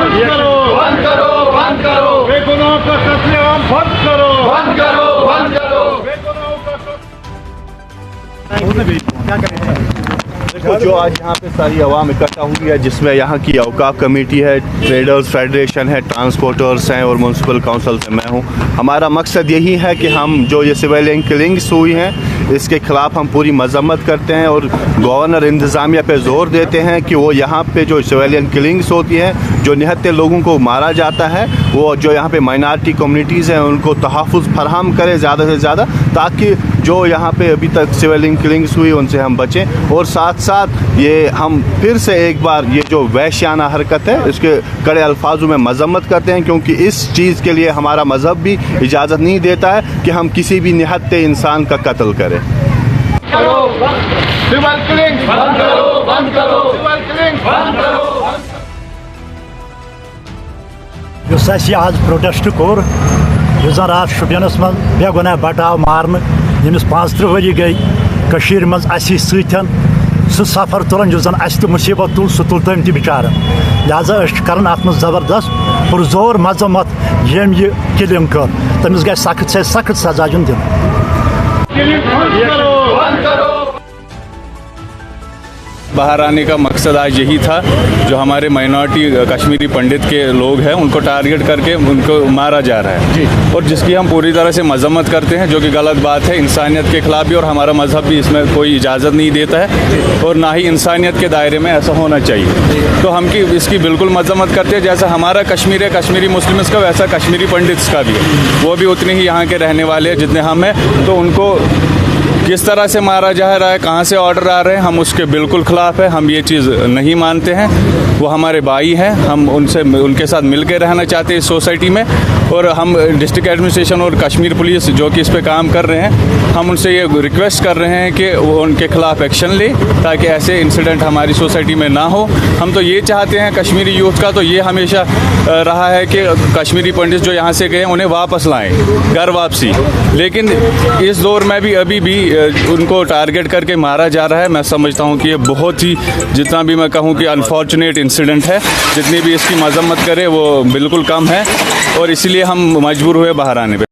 बंद करो, बंद करो, बेगुनाहों का कत्लेआम बंद करो, बंद करो, बंद करो, बेगुनाहों का देखो जो आज यहाँ पे सारी आवाम इकट्ठा हुई है, जिसमें यहाँ की औकाफ कमेटी है, ट्रेडर्स फेडरेशन है, ट्रांसपोर्टर्स हैं और म्यूनसिपल काउंसिल से मैं हूँ। हमारा मकसद यही है कि हम जो ये सिविलियन किलिंग्स हुई हैं इसके ख़िलाफ़ हम पूरी मजम्मत करते हैं और गवर्नर इंतज़ामिया पे ज़ोर देते हैं कि वो यहाँ पे जो सिविलियन किलिंग्स होती हैं, जो निहत्ते लोगों को मारा जाता है, वो जो यहाँ पे माइनॉरिटी कम्युनिटीज़ हैं उनको तहफ़्फ़ुज़ फराहम करें ज़्यादा से ज़्यादा, ताकि जो यहाँ पे अभी तक सिविलियन किलिंग्स हुई उनसे हम बचें। और साथ साथ ये हम फिर से एक बार ये जो वहशियाना हरकत है इसके कड़े अल्फाजों में मजम्मत करते हैं, क्योंकि इस चीज़ के लिए हमारा मज़हब भी इजाज़त नहीं देता है कि हम किसी भी निहत्ते इंसान का कत्ल करें। करो, सिविल किलिंग्स बंद करो, बंद करो, सिविल किलिंग्स बंद करो। युस अस आज प्रोटेस्ट कोर युस जन रात शुपियनस मज बेगुनाह बट आव मारन, यमिस 35 वरी गई कशीर मज असी सतन सह सफर तुलन युस जन अस मुसीबत तुल सह तुल तम त बिचारन। लिहाजा कर अत मज जबरदस्त पुरजोर मजम्मत यम यह किलिंग कर, तमिस गई सख्त से सख्त सजा दिन। बाहर आने का मकसद आज यही था, जो हमारे माइनॉरिटी कश्मीरी पंडित के लोग हैं उनको टारगेट करके उनको मारा जा रहा है जी, और जिसकी हम पूरी तरह से मजम्मत करते हैं, जो कि गलत बात है इंसानियत के खिलाफ भी, और हमारा मजहब भी इसमें कोई इजाज़त नहीं देता है और ना ही इंसानियत के दायरे में ऐसा होना चाहिए। तो हम इसकी बिल्कुल मजम्मत करते हैं। जैसा हमारा कश्मीर है कश्मीरी मुस्लिम्स का, वैसा कश्मीरी पंडित्स का भी है, वो भी उतने ही यहाँ के रहने वाले हैं जितने हम हैं। तो उनको किस तरह से मारा जा रहा है, कहाँ से ऑर्डर आ रहे हैं, हम उसके बिल्कुल ख़िलाफ़ है। हम ये चीज़ नहीं मानते हैं। वो हमारे भाई हैं, हम उनके साथ मिल के रहना चाहते हैं इस सोसाइटी में। और हम डिस्ट्रिक्ट एडमिनिस्ट्रेशन और कश्मीर पुलिस जो कि इस पे काम कर रहे हैं, हम उनसे ये रिक्वेस्ट कर रहे हैं कि वो उनके ख़िलाफ़ एक्शन ले, ताकि ऐसे इंसिडेंट हमारी सोसाइटी में ना हो। हम तो ये चाहते हैं कश्मीरी यूथ का तो ये हमेशा रहा है कि कश्मीरी पंडित जो यहाँ से गए उन्हें वापस लाएँ, घर वापसी। लेकिन इस दौर में भी अभी भी उनको टारगेट करके मारा जा रहा है। मैं समझता हूँ कि ये बहुत ही, जितना भी मैं कहूँ कि अनफॉर्चुनेट इंसिडेंट है, जितनी भी इसकी मजम्मत करे वो बिल्कुल कम है, और इसलिए हम मजबूर हुए बाहर आने पे।